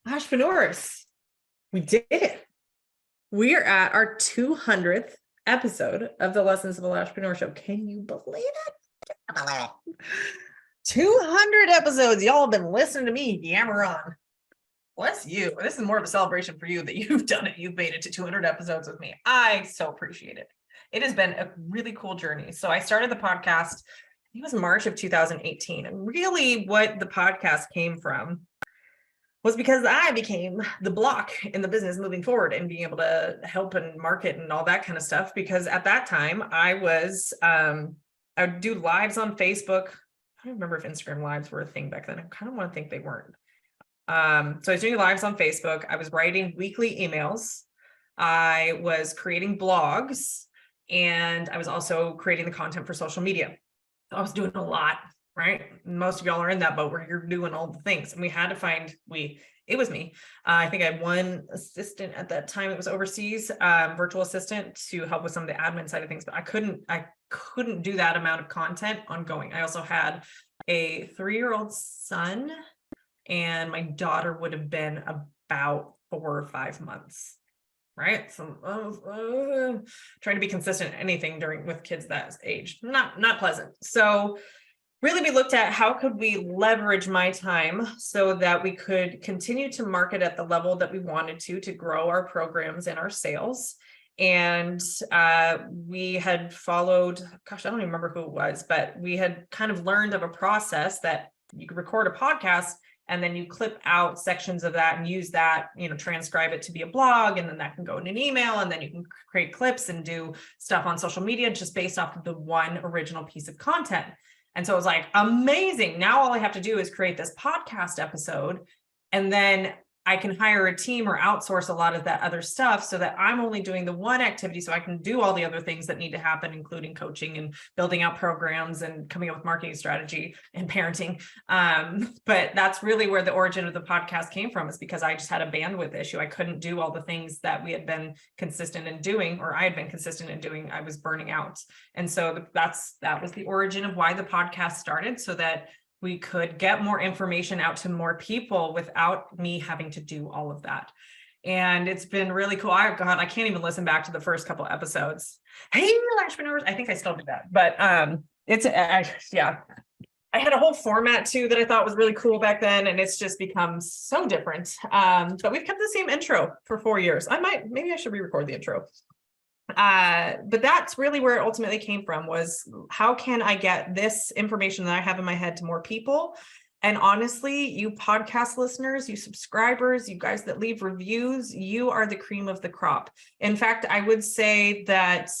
Lashpreneurs, we did it. We are at our 200th episode of the Lessons of a Lashpreneur show. Can you believe it? 200 episodes. Y'all have been listening to me yammer on. Bless you. This is more of a celebration for you that you've done it. You've made it to 200 episodes with me. I so appreciate it. It has been a really cool journey. So I started the podcast, I think it was March of 2018. And really what the podcast came from was because I became the block in the business moving forward and being able to help and market and all that kind of stuff. Because at that time I would do lives on Facebook. I don't remember if Instagram lives were a thing back then. I kind of want to think they weren't. So I was doing lives on Facebook. I was writing weekly emails. I was creating blogs, and I was also creating the content for social media. So I was doing a lot, right? Most of y'all are in that boat where you're doing all the things, and we had to find, it was me. I think I had one assistant at that time that was overseas, virtual assistant to help with some of the admin side of things, but I couldn't do that amount of content ongoing. I also had a 3-year-old son, and my daughter would have been about 4 or 5 months, right? So trying to be consistent in anything with kids that age, not pleasant. So really we looked at how could we leverage my time so that we could continue to market at the level that we wanted to grow our programs and our sales. And we had followed, gosh, I don't even remember who it was, but we had kind of learned of a process that you could record a podcast and then you clip out sections of that and use that, transcribe it to be a blog, and then that can go in an email, and then you can create clips and do stuff on social media just based off of the one original piece of content. And so it was like, amazing. Now all I have to do is create this podcast episode, and then I can hire a team or outsource a lot of that other stuff so that I'm only doing the one activity so I can do all the other things that need to happen, including coaching and building out programs and coming up with marketing strategy and parenting. But that's really where the origin of the podcast came from, is because I just had a bandwidth issue. I couldn't do all the things that we had been consistent in doing, or I had been consistent in doing. I was burning out. And so that was the origin of why the podcast started, so that we could get more information out to more people without me having to do all of that. And it's been really cool. I can't even listen back to the first couple episodes. Hey, Lashpreneurs. I think I still do that, but I had a whole format too that I thought was really cool back then, and it's just become so different. But we've kept the same intro for 4 years. Maybe I should re-record the intro. But that's really where it ultimately came from, was how can I get this information that I have in my head to more people? And honestly, you podcast listeners, you subscribers, you guys that leave reviews, you are the cream of the crop. In fact, I would say that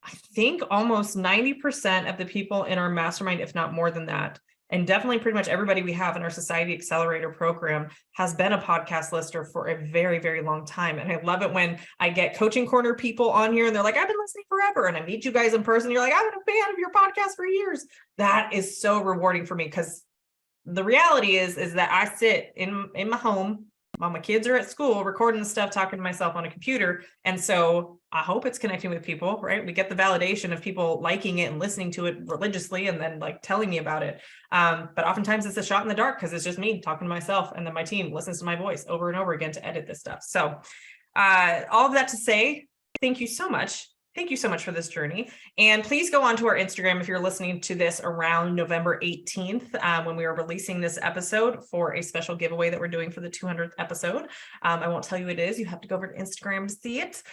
I think almost 90% of the people in our mastermind, if not more than that, and definitely pretty much everybody we have in our Society Accelerator program, has been a podcast listener for a very, very long time. And I love it when I get Coaching Corner people on here and they're like, I've been listening forever. And I meet you guys in person. You're like, I've been a fan of your podcast for years. That is so rewarding for me, because the reality is that I sit in my home while my kids are at school, recording the stuff, talking to myself on a computer. And so I hope it's connecting with people, right? We get the validation of people liking it and listening to it religiously and then like telling me about it. But oftentimes it's a shot in the dark, because it's just me talking to myself, and then my team listens to my voice over and over again to edit this stuff. So all of that to say, thank you so much. Thank you so much for this journey. And please go on to our Instagram if you're listening to this around November 18th, when we are releasing this episode for a special giveaway that we're doing for the 200th episode. I won't tell you what it is. You have to go over to Instagram to see it,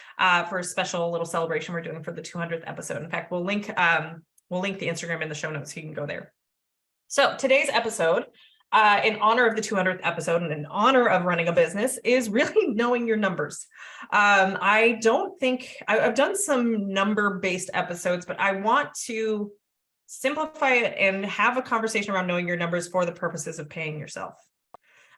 for a special little celebration we're doing for the 200th episode. In fact, we'll link the Instagram in the show notes so you can go there. So today's episode, in honor of the 200th episode and in honor of running a business, is really knowing your numbers. I don't think I've done some number-based episodes, but I want to simplify it and have a conversation around knowing your numbers for the purposes of paying yourself.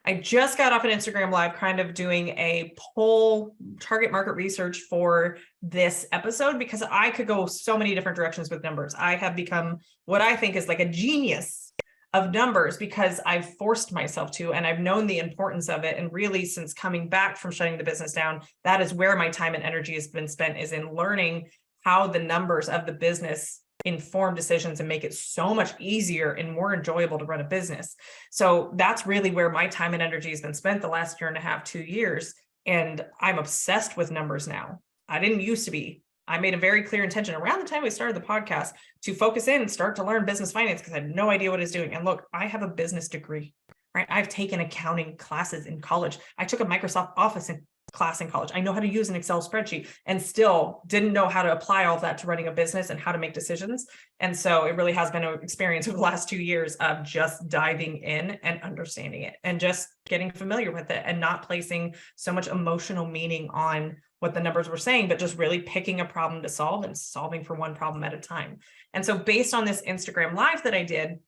I just got off an Instagram live kind of doing a poll target market research for this episode, because I could go so many different directions with numbers. I have become what I think is like a genius of numbers, because I've forced myself to, and I've known the importance of it. And really, since coming back from shutting the business down, that is where my time and energy has been spent, is in learning how the numbers of the business informed decisions and make it so much easier and more enjoyable to run a business. So that's really where my time and energy has been spent the last year and a half, 2 years. And I'm obsessed with numbers now. I didn't used to be. I made a very clear intention around the time we started the podcast to focus in and start to learn business finance because I had no idea what I was doing. And look, I have a business degree, right? I've taken accounting classes in college. I took a Microsoft Office class in college. I know how to use an Excel spreadsheet and still didn't know how to apply all of that to running a business and how to make decisions. And so it really has been an experience over the last 2 years of just diving in and understanding it and just getting familiar with it and not placing so much emotional meaning on what the numbers were saying, but just really picking a problem to solve and solving for one problem at a time. And so based on this Instagram live that I did,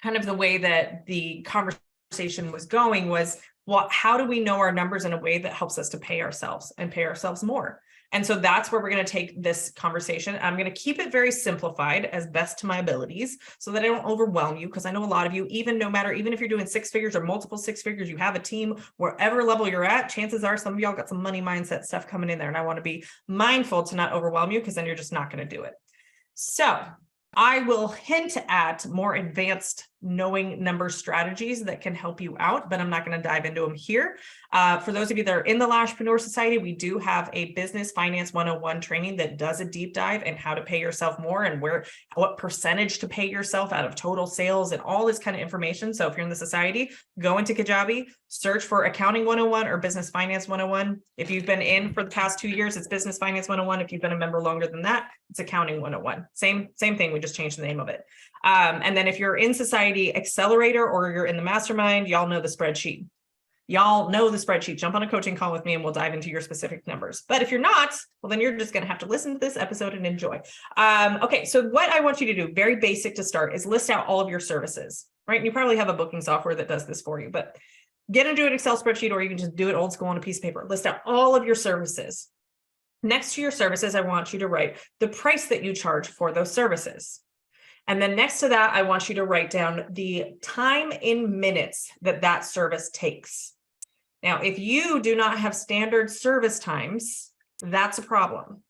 kind of the way that the conversation was going was, well, how do we know our numbers in a way that helps us to pay ourselves and pay ourselves more? And so that's where we're going to take this conversation. I'm going to keep it very simplified as best to my abilities so that I don't overwhelm you, because I know a lot of you, even if you're doing 6 figures or multiple 6 figures, you have a team, wherever level you're at, chances are some of y'all got some money mindset stuff coming in there. And I want to be mindful to not overwhelm you, because then you're just not going to do it. So I will hint at more advanced knowing number strategies that can help you out, but I'm not going to dive into them here. For those of you that are in the Lashpreneur Society, we do have a business finance 101 training that does a deep dive in how to pay yourself more and what percentage to pay yourself out of total sales and all this kind of information. So if you're in the society, go into Kajabi, search for accounting 101 or business finance 101. If you've been in for the past 2 years, it's business finance 101. If you've been a member longer than that, it's accounting 101. Same thing. We just changed the name of it. And then if you're in Society Accelerator or you're in the mastermind, y'all know the spreadsheet. Jump on a coaching call with me and we'll dive into your specific numbers. But if you're not, well, then you're just going to have to listen to this episode and enjoy. Okay, so what I want you to do, very basic to start, is list out all of your services, right? And you probably have a booking software that does this for you, but get into an Excel spreadsheet or you can just do it old school on a piece of paper. List out all of your services. Next to your services, I want you to write the price that you charge for those services. And then next to that, I want you to write down the time in minutes that service takes. Now, if you do not have standard service times, that's a problem.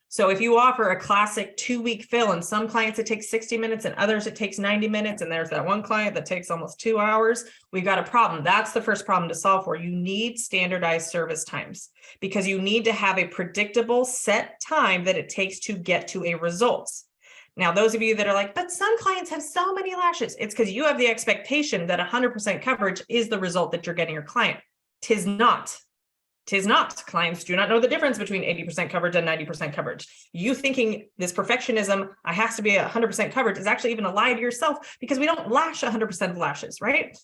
So if you offer a classic 2-week fill, and some clients it takes 60 minutes and others it takes 90 minutes, and there's that one client that takes almost 2 hours, we've got a problem. That's the first problem to solve for. You need standardized service times because you need to have a predictable set time that it takes to get to a result. Now, those of you that are like, but some clients have so many lashes, it's because you have the expectation that 100% coverage is the result that you're getting your client. Tis not. Clients do not know the difference between 80% coverage and 90% coverage. You thinking this perfectionism, I has to be 100% coverage, is actually even a lie to yourself, because we don't lash 100% of lashes, right?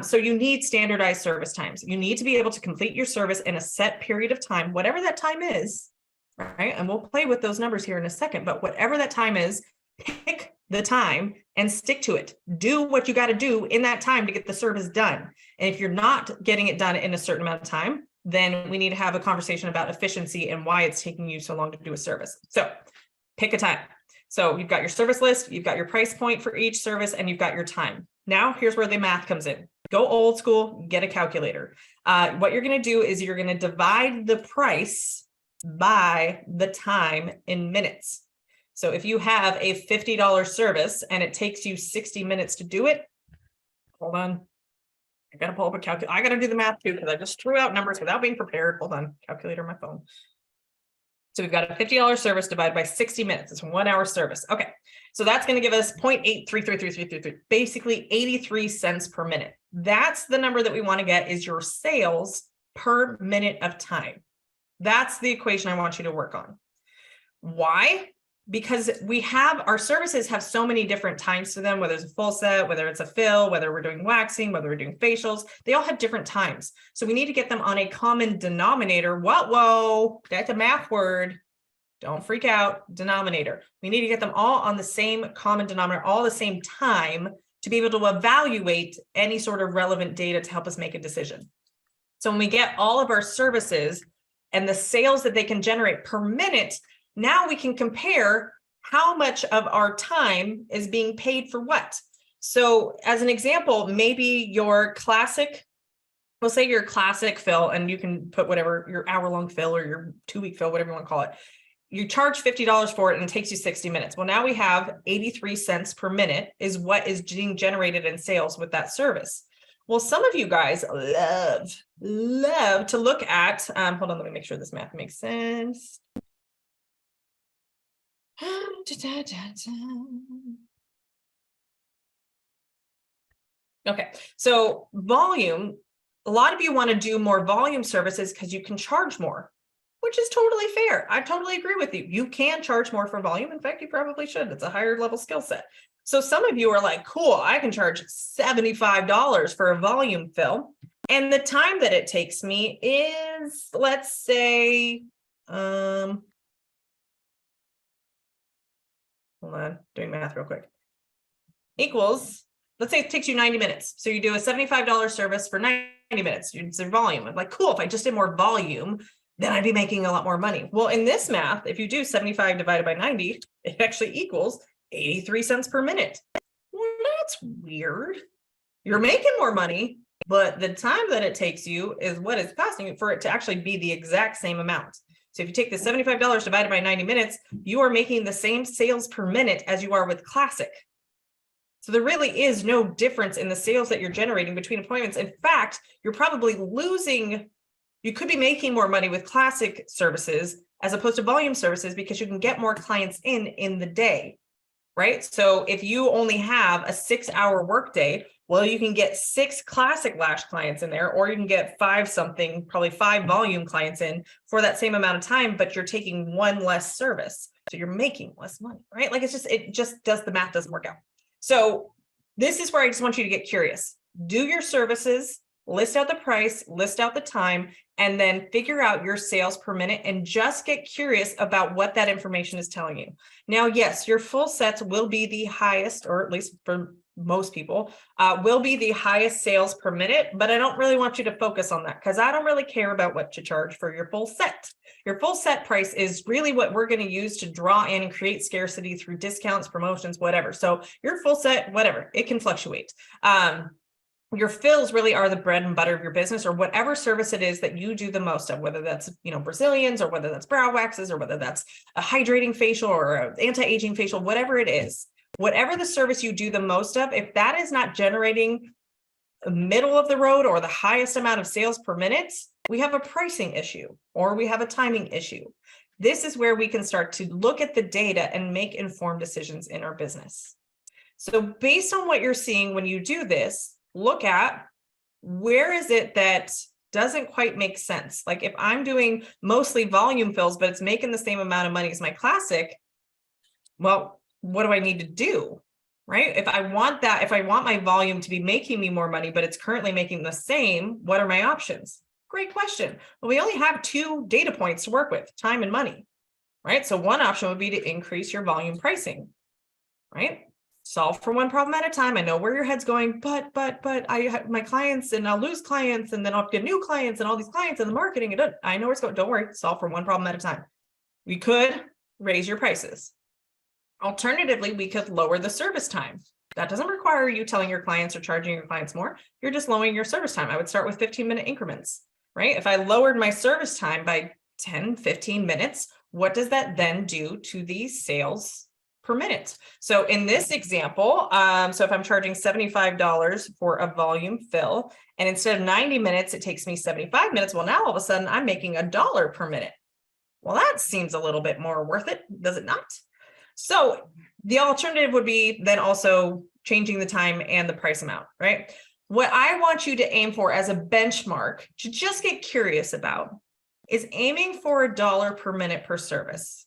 So you need standardized service times. You need to be able to complete your service in a set period of time, whatever that time is, right? And we'll play with those numbers here in a second, but whatever that time is, pick the time and stick to it. Do what you got to do in that time to get the service done. And if you're not getting it done in a certain amount of time, then we need to have a conversation about efficiency and why it's taking you so long to do a service. So pick a time. So you've got your service list, you've got your price point for each service, and you've got your time. Now, here's where the math comes in. Go old school, get a calculator. What you're going to do is you're going to divide the price by the time in minutes. So if you have a $50 service and it takes you 60 minutes to do it, hold on. I got to pull up a calculator. I got to do the math too, because I just threw out numbers without being prepared. Hold on, calculator on my phone. So we've got a $50 service divided by 60 minutes. It's a 1 hour service. Okay. So that's going to give us 0.8333333, basically 83 cents per minute. That's the number that we want to get, is your sales per minute of time. That's the equation I want you to work on. Why? Because our services have so many different times to them, whether it's a full set, whether it's a fill, whether we're doing waxing, whether we're doing facials, they all have different times. So we need to get them on a common denominator. Whoa, that's a math word. Don't freak out, denominator. We need to get them all on the same common denominator, all the same time, to be able to evaluate any sort of relevant data to help us make a decision. So when we get all of our services and the sales that they can generate per minute, now we can compare how much of our time is being paid for what. So as an example, maybe your classic, we'll say your classic fill, and you can put whatever, your hour-long fill or your 2-week fill, whatever you want to call it. you charge $50 for it and it takes you 60 minutes. Well, now we have 83 cents per minute is what is being generated in sales with that service. Well, some of you guys love to look at, hold on, let me make sure this math makes sense. Okay, so volume, a lot of you want to do more volume services because you can charge more, which is totally fair. I totally agree with you. You can charge more for volume. In fact, you probably should. It's a higher level skill set. So some of you are like, cool, I can charge $75 for a volume fill. And the time that it takes me is, let's say, hold on, doing math real quick, equals, let's say it takes you 90 minutes. So you do a $75 service for 90 minutes. It's a volume. I'm like, cool, if I just did more volume, then I'd be making a lot more money. Well, in this math, if you do 75 divided by 90, it actually equals 83 cents per minute. Well, that's weird. You're making more money, but the time that it takes you is what it's costing you for it to actually be the exact same amount. So if you take the $75 divided by 90 minutes, you are making the same sales per minute as you are with Classic. So there really is no difference in the sales that you're generating between appointments. In fact, you're probably losing, you could be making more money with Classic services as opposed to volume services because you can get more clients in the day, right? So if you only have a 6-hour workday, well, you can get 6 Classic Lash clients in there, or you can get probably 5 volume clients in for that same amount of time, but you're taking one less service. So you're making less money, right? Like the math doesn't work out. So this is where I just want you to get curious. Do your services, list out the price, list out the time, and then figure out your sales per minute and just get curious about what that information is telling you. Now, yes, your full sets will be the highest, or at least for most people, will be the highest sales per minute, but I don't really want you to focus on that because I don't really care about what you charge for your full set. Your full set price is really what we're going to use to draw in and create scarcity through discounts, promotions, whatever. So your full set, whatever, it can fluctuate. Your fills really are the bread and butter of your business, or whatever service it is that you do the most of, whether that's, Brazilians, or whether that's brow waxes, or whether that's a hydrating facial or an anti-aging facial, whatever it is. Whatever the service you do the most of, if that is not generating a middle of the road or the highest amount of sales per minute, we have a pricing issue or we have a timing issue. This is where we can start to look at the data and make informed decisions in our business. So based on what you're seeing when you do this, look at where is it that doesn't quite make sense. Like if I'm doing mostly volume fills, but it's making the same amount of money as my Classic, well, what do I need to do, right? If I want my volume to be making me more money, but it's currently making the same, what are my options? Great question. Well, we only have 2 data points to work with, time and money, right? So one option would be to increase your volume pricing, right? Solve for one problem at a time. I know where your head's going, but I have my clients and I'll lose clients and then I'll get new clients and all these clients and the marketing. I know where it's going. Don't worry. Solve for one problem at a time. We could raise your prices. Alternatively, we could lower the service time. That doesn't require you telling your clients or charging your clients more. You're just lowering your service time. I would start with 15-minute increments, right? If I lowered my service time by 10, 15 minutes, what does that then do to the sales per minute? So in this example, so if I'm charging $75 for a volume fill, and instead of 90 minutes, it takes me 75 minutes. Well, now all of a sudden I'm making $1 per minute. Well, that seems a little bit more worth it, does it not? So the alternative would be then also changing the time and the price amount, right? What I want you to aim for as a benchmark to just get curious about is aiming for $1 per minute per service.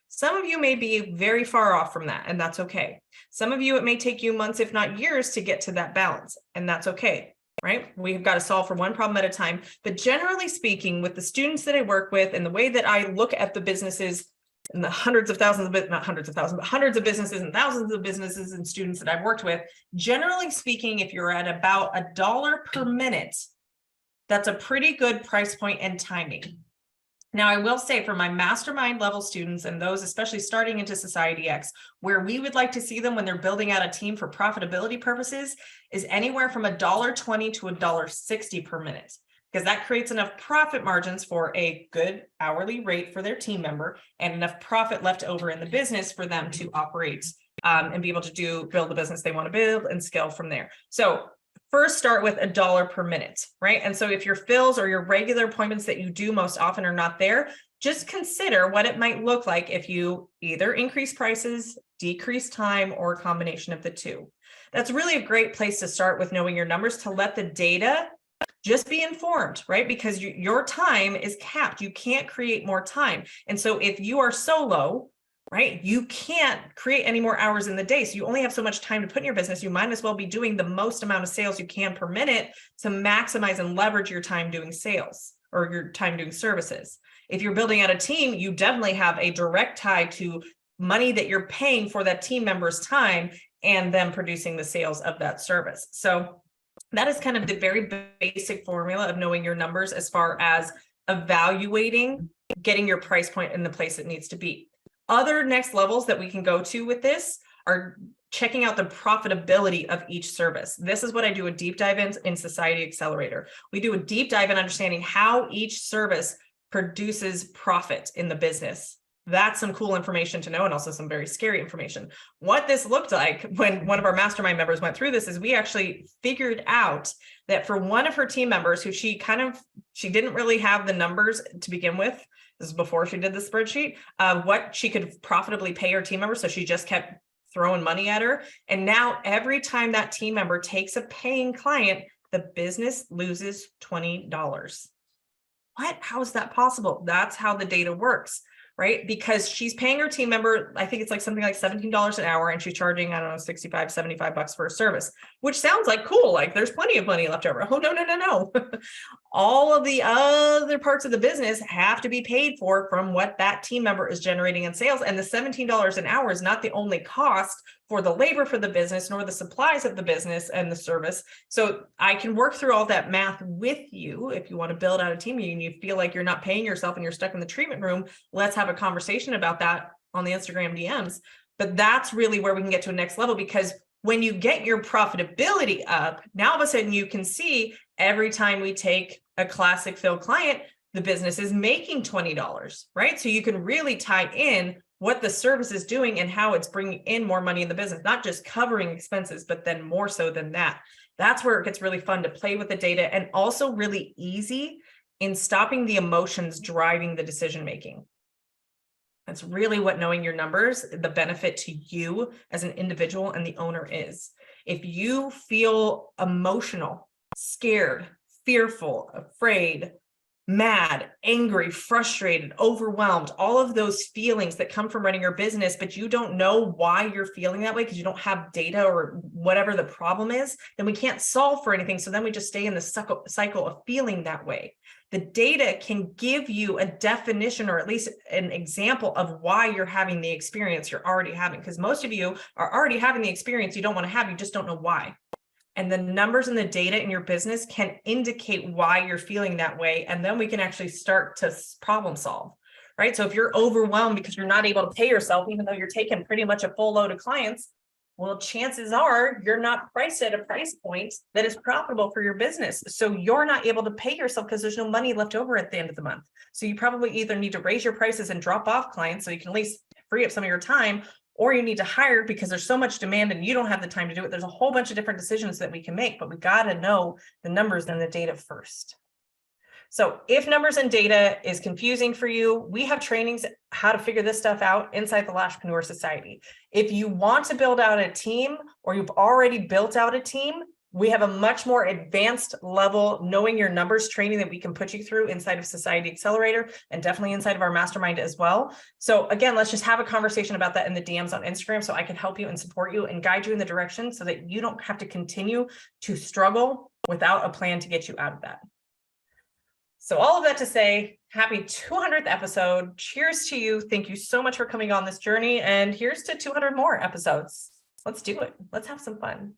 Some of you may be very far off from that, and that's okay. Some of you, it may take you months, if not years, to get to that balance, and that's okay, right? We've got to solve for one problem at a time. But generally speaking, with the students that I work with and the way that I look at the businesses and the hundreds of thousands of, not hundreds of thousands, but hundreds of businesses and thousands of businesses and students that I've worked with, generally speaking, if you're at about $1 per minute, that's a pretty good price point and timing. Now, I will say for my mastermind level students and those especially starting into Society X, where we would like to see them when they're building out a team for profitability purposes is anywhere from $1.20 to $1.60 per minute. because that creates enough profit margins for a good hourly rate for their team member and enough profit left over in the business for them to operate and be able to build the business they want to build and scale from there. So first start with $1 per minute, right? And so if your fills or your regular appointments that you do most often are not there, just consider what it might look like if you either increase prices, decrease time, or a combination of the two. That's really a great place to start with knowing your numbers, to let the data just be informed, right? Because your time is capped. You can't create more time. And so if you are solo, right, you can't create any more hours in the day. So you only have so much time to put in your business. You might as well be doing the most amount of sales you can per minute to maximize and leverage your time doing sales or your time doing services. If you're building out a team, you definitely have a direct tie to money that you're paying for that team member's time and them producing the sales of that service. So that is kind of the very basic formula of knowing your numbers as far as evaluating, getting your price point in the place it needs to be. Other next levels that we can go to with this are checking out the profitability of each service. This is what I do a deep dive in Society Accelerator. We do a deep dive in understanding how each service produces profit in the business. That's some cool information to know, and also some very scary information. What this looked like when one of our mastermind members went through this is we actually figured out that for one of her team members who she didn't really have the numbers to begin with. This is before she did the spreadsheet, what she could profitably pay her team member. So she just kept throwing money at her. And now every time that team member takes a paying client, the business loses $20. What? How is that possible? That's how the data works, right? Because she's paying her team member, I think it's like something like $17 an hour, and she's charging, I don't know, 65, 75 bucks for a service, which sounds like cool. Like there's plenty of money left over. Oh, no. All of the other parts of the business have to be paid for from what that team member is generating in sales. And the $17 an hour is not the only cost for the labor for the business, nor the supplies of the business and the service. So I can work through all that math with you. If you want to build out a team and you feel like you're not paying yourself and you're stuck in the treatment room, let's have a conversation about that on the Instagram DMs. But that's really where we can get to a next level, because when you get your profitability up, now all of a sudden you can see every time we take a classic fill client, the business is making $20, right? So you can really tie in what the service is doing and how it's bringing in more money in the business, not just covering expenses, but then more so than that. That's where it gets really fun to play with the data, and also really easy in stopping the emotions driving the decision-making. That's really what knowing your numbers, the benefit to you as an individual and the owner is. If you feel emotional, scared, fearful, afraid, mad, angry, frustrated, overwhelmed, all of those feelings that come from running your business, but you don't know why you're feeling that way because you don't have data or whatever the problem is, then we can't solve for anything. So then we just stay in the cycle of feeling that way. The data can give you a definition, or at least an example of why you're having the experience you're already having, because most of you are already having the experience you don't want to have, you just don't know why. And the numbers and the data in your business can indicate why you're feeling that way. And then we can actually start to problem solve, right? So if you're overwhelmed because you're not able to pay yourself, even though you're taking pretty much a full load of clients, well, chances are you're not priced at a price point that is profitable for your business. So you're not able to pay yourself because there's no money left over at the end of the month. So you probably either need to raise your prices and drop off clients so you can at least free up some of your time, or you need to hire because there's so much demand and you don't have the time to do it. There's a whole bunch of different decisions that we can make, but we got to know the numbers and the data first. So if numbers and data is confusing for you, we have trainings how to figure this stuff out inside the Lashpreneur Society. If you want to build out a team, or you've already built out a team, we have a much more advanced level knowing your numbers training that we can put you through inside of Society Accelerator, and definitely inside of our mastermind as well. So again, let's just have a conversation about that in the DMs on Instagram so I can help you and support you and guide you in the direction so that you don't have to continue to struggle without a plan to get you out of that. So all of that to say, happy 200th episode. Cheers to you. Thank you so much for coming on this journey. And here's to 200 more episodes. Let's do it. Let's have some fun.